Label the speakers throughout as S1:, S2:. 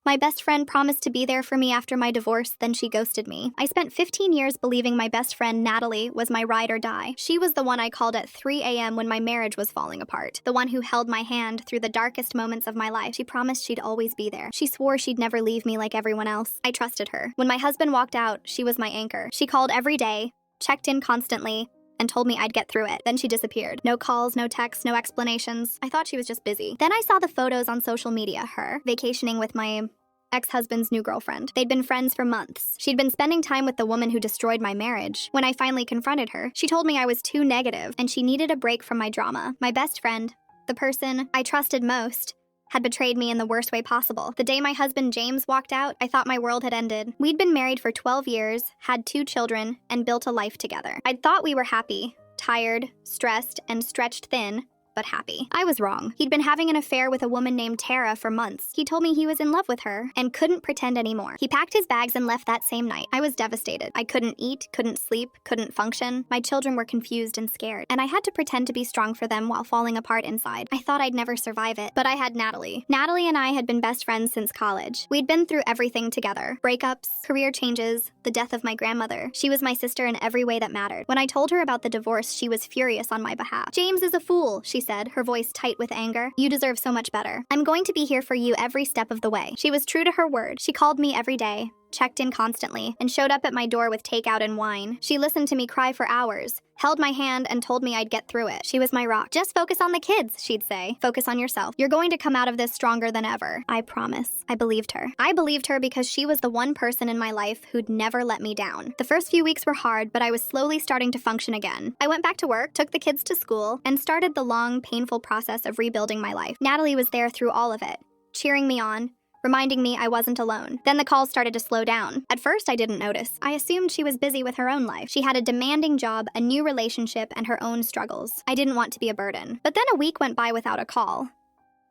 S1: My best friend promised to be there for me after my divorce, then she ghosted me. I spent 15 years believing my best friend Natalie was my ride or die. She was the one I called at 3 a.m. when my marriage was falling apart. The one who held my hand through the darkest moments of my life. She promised she'd always be there. She swore she'd never leave me like everyone else. I trusted her. When my husband walked out, she was my anchor. She called every day, checked in constantly, and told me I'd get through it. Then she disappeared. No calls, no texts, no explanations. I thought she was just busy. Then I saw the photos on social media, her vacationing with my ex-husband's new girlfriend. They'd been friends for months. She'd been spending time with the woman who destroyed my marriage. When I finally confronted her, she told me I was too negative and she needed a break from my drama. My best friend, the person I trusted most, had betrayed me in the worst way possible. The day my husband James walked out, I thought my world had ended. We'd been married for 12 years, had 2 children, and built a life together. I'd thought we were happy, tired, stressed, and stretched thin, but happy. I was wrong. He'd been having an affair with a woman named Tara for months. He told me he was in love with her and couldn't pretend anymore. He packed his bags and left that same night. I was devastated. I couldn't eat, couldn't sleep, couldn't function. My children were confused and scared, and I had to pretend to be strong for them while falling apart inside. I thought I'd never survive it, but I had Natalie. Natalie and I had been best friends since college. We'd been through everything together. Breakups, career changes, the death of my grandmother. She was my sister in every way that mattered. When I told her about the divorce, she was furious on my behalf. "James is a fool," she said, her voice tight with anger. "You deserve so much better. I'm going to be here for you every step of the way." She was true to her word. She called me every day, checked in constantly, and showed up at my door with takeout and wine. She listened to me cry for hours, held my hand, and told me I'd get through it. She was my rock. "Just focus on the kids," she'd say. "Focus on yourself. You're going to come out of this stronger than ever. I promise." I believed her. I believed her because she was the one person in my life who'd never let me down. The first few weeks were hard, but I was slowly starting to function again. I went back to work, took the kids to school, and started the long, painful process of rebuilding my life. Natalie was there through all of it, cheering me on, reminding me I wasn't alone. Then the calls started to slow down. At first, I didn't notice. I assumed she was busy with her own life. She had a demanding job, a new relationship, and her own struggles. I didn't want to be a burden. But then a week went by without a call.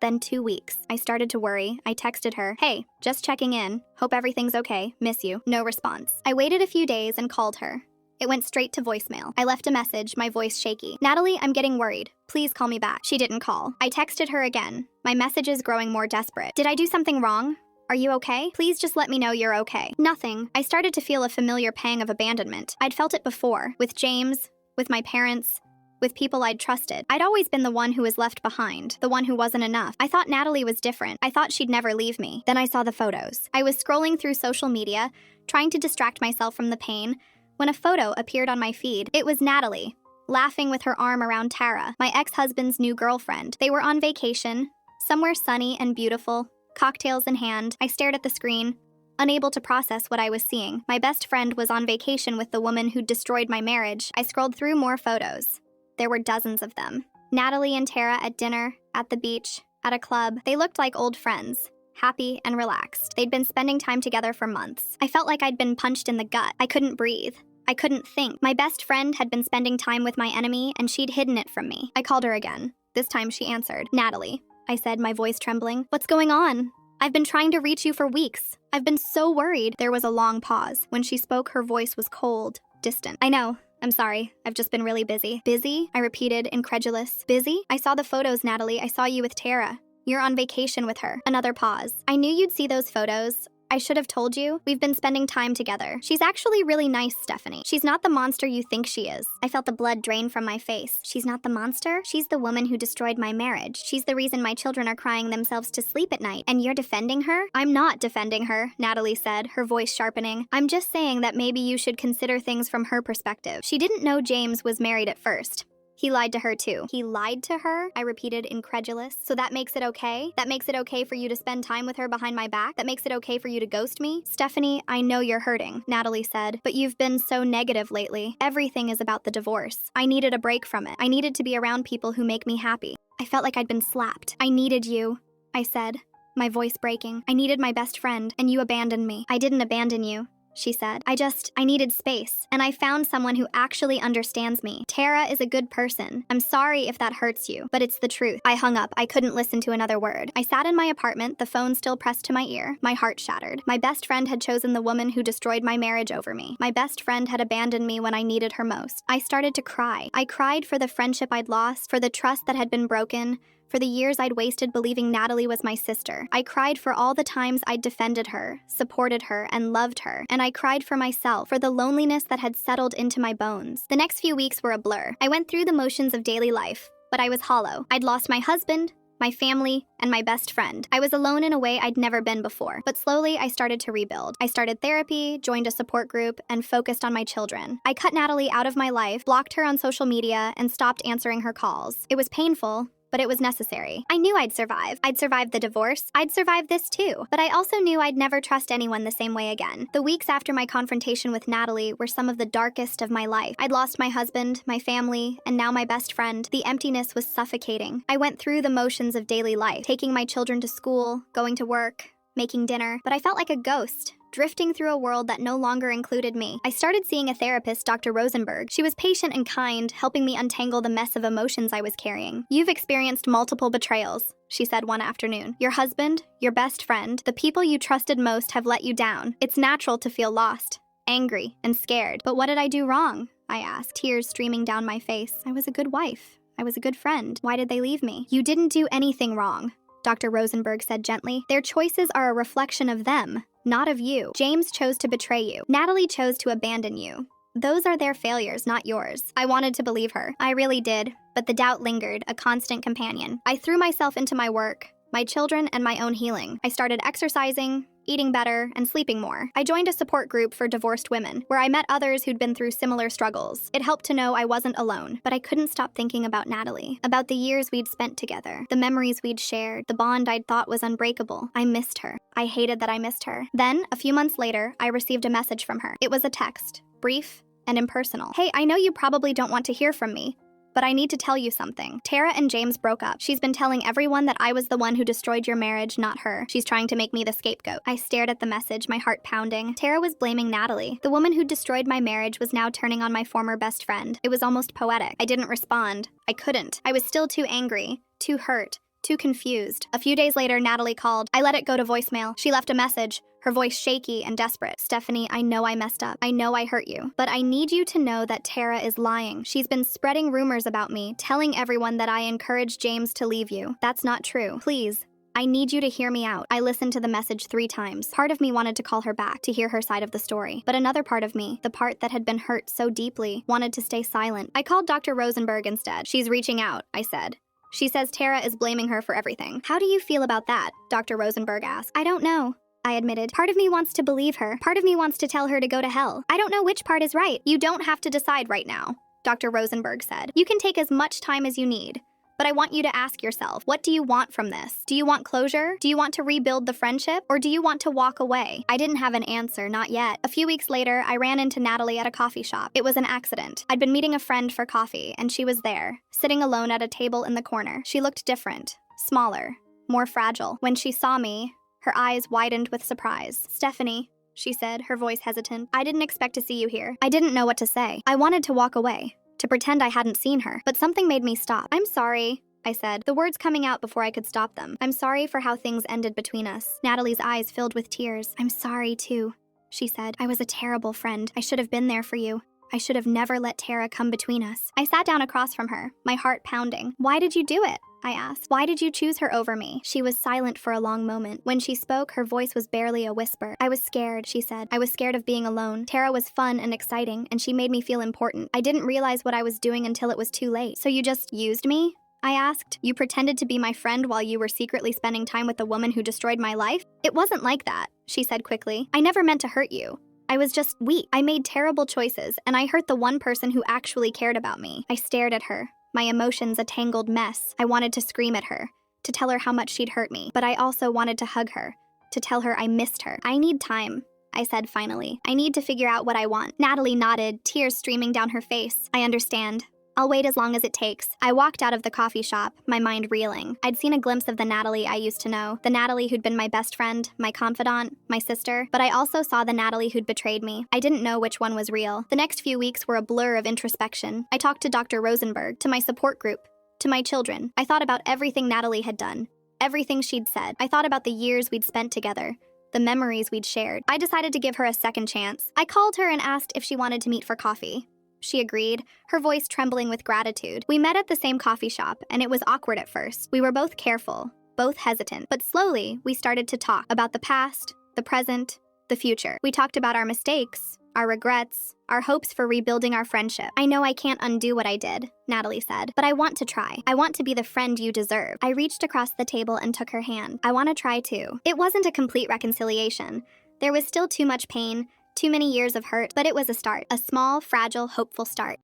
S1: Then 2 weeks. I started to worry. I texted her, "Hey, just checking in. Hope everything's okay. Miss you." No response. I waited a few days and called her. It went straight to voicemail. I left a message, my voice shaky. "Natalie, I'm getting worried. Please call me back." She didn't call. I texted her again, my messages growing more desperate. "Did I do something wrong? Are you okay? Please just let me know you're okay." Nothing. I started to feel a familiar pang of abandonment. I'd felt it before, with James, with my parents, with people I'd trusted. I'd always been the one who was left behind, the one who wasn't enough. I thought Natalie was different. I thought she'd never leave me. Then I saw the photos. I was scrolling through social media, trying to distract myself from the pain, when a photo appeared on my feed. It was Natalie, laughing with her arm around Tara, my ex-husband's new girlfriend. They were on vacation, somewhere sunny and beautiful, cocktails in hand. I stared at the screen, unable to process what I was seeing. My best friend was on vacation with the woman who destroyed my marriage. I scrolled through more photos. There were dozens of them. Natalie and Tara at dinner, at the beach, at a club. They looked like old friends, happy and relaxed. They'd been spending time together for months. I felt like I'd been punched in the gut. I couldn't breathe. I couldn't think. My best friend had been spending time with my enemy, and she'd hidden it from me. I called her again. This time she answered. "Natalie," I said, my voice trembling. "What's going on? I've been trying to reach you for weeks. I've been so worried." There was a long pause. When she spoke, her voice was cold, distant. "I know. I'm sorry. I've just been really busy." "Busy?" I repeated, incredulous. "Busy? I saw the photos, Natalie. I saw you with Tara. You're on vacation with her." Another pause. "I knew you'd see those photos. I should have told you. We've been spending time together. She's actually really nice, Stephanie. She's not the monster you think she is." I felt the blood drain from my face. She's not the monster? She's the woman who destroyed my marriage. She's the reason my children are crying themselves to sleep at night. And you're defending her? "I'm not defending her," Natalie said, her voice sharpening. "I'm just saying that maybe you should consider things from her perspective. She didn't know James was married at first. He lied to her too." "He lied to her?" I repeated, incredulous. "So that makes it okay? That makes it okay for you to spend time with her behind my back? That makes it okay for you to ghost me?" "Stephanie, I know you're hurting," Natalie said, "but you've been so negative lately. Everything is about the divorce. I needed a break from it. I needed to be around people who make me happy." I felt like I'd been slapped. "I needed you," I said, my voice breaking. "I needed my best friend, and you abandoned me." "I didn't abandon you," she said. I needed space, and I found someone who actually understands me. Tara is a good person. I'm sorry if that hurts you, but it's the truth." I hung up. I couldn't listen to another word. I sat in my apartment, the phone still pressed to my ear, my heart shattered. My best friend had chosen the woman who destroyed my marriage over me. My best friend had abandoned me when I needed her most. I started to cry. I cried for the friendship I'd lost, for the trust that had been broken, For the years I'd wasted believing Natalie was my sister. I cried for all the times I'd defended her, supported her, and loved her. And I cried for myself, for the loneliness that had settled into my bones. The next few weeks were a blur. I went through the motions of daily life, but I was hollow. I'd lost my husband, my family, and my best friend. I was alone in a way I'd never been before. But slowly, I started to rebuild. I started therapy, joined a support group, and focused on my children. I cut Natalie out of my life, blocked her on social media, and stopped answering her calls. It was painful, but it was necessary. I knew I'd survive. I'd survive the divorce. I'd survive this too. But I also knew I'd never trust anyone the same way again. The weeks after my confrontation with Natalie were some of the darkest of my life. I'd lost my husband, my family, and now my best friend. The emptiness was suffocating. I went through the motions of daily life, taking my children to school, going to work, making dinner, but I felt like a ghost, drifting through a world that no longer included me. I started seeing a therapist, Dr. Rosenberg. She was patient and kind, helping me untangle the mess of emotions I was carrying. "You've experienced multiple betrayals," she said one afternoon. "Your husband, your best friend, the people you trusted most have let you down. It's natural to feel lost, angry, and scared. But what did I do wrong?" I asked, tears streaming down my face. "I was a good wife. I was a good friend. Why did they leave me?" "You didn't do anything wrong," Dr. Rosenberg said gently. "Their choices are a reflection of them, not of you. James chose to betray you. Natalie chose to abandon you. Those are their failures, not yours." I wanted to believe her. I really did, but the doubt lingered, a constant companion. I threw myself into my work, my children, and my own healing. I started exercising, eating better, and sleeping more. I joined a support group for divorced women, where I met others who'd been through similar struggles. It helped to know I wasn't alone, but I couldn't stop thinking about Natalie, about the years we'd spent together, the memories we'd shared, the bond I'd thought was unbreakable. I missed her. I hated that I missed her. Then, a few months later, I received a message from her. It was a text, brief and impersonal. "Hey, I know you probably don't want to hear from me, but I need to tell you something. Tara and James broke up. She's been telling everyone that I was the one who destroyed your marriage, not her. She's trying to make me the scapegoat." I stared at the message, my heart pounding. Tara was blaming Natalie. The woman who destroyed my marriage was now turning on my former best friend. It was almost poetic. I didn't respond. I couldn't. I was still too angry, too hurt, too confused. A few days later, Natalie called. I let it go to voicemail. She left a message, her voice shaky and desperate. "Stephanie, I know I messed up. I know I hurt you. But I need you to know that Tara is lying. She's been spreading rumors about me, telling everyone that I encouraged James to leave you. That's not true. Please, I need you to hear me out." I listened to the message 3 times. Part of me wanted to call her back, to hear her side of the story. But another part of me, the part that had been hurt so deeply, wanted to stay silent. I called Dr. Rosenberg instead. "She's reaching out," I said. "She says Tara is blaming her for everything." "How do you feel about that?" Dr. Rosenberg asked. "I don't know," I admitted. "Part of me wants to believe her. Part of me wants to tell her to go to hell. I don't know which part is right." "You don't have to decide right now," Dr. Rosenberg said. "You can take as much time as you need. But I want you to ask yourself, what do you want from this? Do you want closure? Do you want to rebuild the friendship? Or do you want to walk away?" I didn't have an answer, not yet. A few weeks later, I ran into Natalie at a coffee shop. It was an accident. I'd been meeting a friend for coffee, and she was there, sitting alone at a table in the corner. She looked different, smaller, more fragile. When she saw me, her eyes widened with surprise. "Stephanie," she said, her voice hesitant, "I didn't expect to see you here." I didn't know what to say. I wanted to walk away, to pretend I hadn't seen her, but something made me stop. "I'm sorry," I said, the words coming out before I could stop them. "I'm sorry for how things ended between us." Natalie's eyes filled with tears. "I'm sorry, too," she said. "I was a terrible friend. I should have been there for you. I should have never let Tara come between us." I sat down across from her, my heart pounding. "Why did you do it?" I asked. "Why did you choose her over me?" She was silent for a long moment. When she spoke, her voice was barely a whisper. "I was scared," she said. "I was scared of being alone. Tara was fun and exciting, and she made me feel important. I didn't realize what I was doing until it was too late." "So you just used me?" I asked. "You pretended to be my friend while you were secretly spending time with the woman who destroyed my life?" "It wasn't like that," she said quickly. "I never meant to hurt you. I was just weak. I made terrible choices, and I hurt the one person who actually cared about me." I stared at her, my emotions a tangled mess. I wanted to scream at her, to tell her how much she'd hurt me, but I also wanted to hug her, to tell her I missed her. "I need time," I said finally. "I need to figure out what I want." Natalie nodded, tears streaming down her face. "I understand. I'll wait as long as it takes." I walked out of the coffee shop, my mind reeling. I'd seen a glimpse of the Natalie I used to know, the Natalie who'd been my best friend, my confidant, my sister, but I also saw the Natalie who'd betrayed me. I didn't know which one was real. The next few weeks were a blur of introspection. I talked to Dr. Rosenberg, to my support group, to my children. I thought about everything Natalie had done, everything she'd said. I thought about the years we'd spent together, the memories we'd shared. I decided to give her a second chance. I called her and asked if she wanted to meet for coffee. she agreed, her voice trembling with gratitude. We met at the same coffee shop, and it was awkward at first. We were both careful, both hesitant, but slowly we started to talk about the past, the present, the future. We talked about our mistakes, our regrets, our hopes for rebuilding our friendship. I know I can't undo what I did, Natalie said, but I want to try. I want to be the friend you deserve. I reached across the table and took her hand. I want to try too. It wasn't a complete reconciliation. There was still too much pain, too many years of hurt, but it was a start. A small, fragile, hopeful start.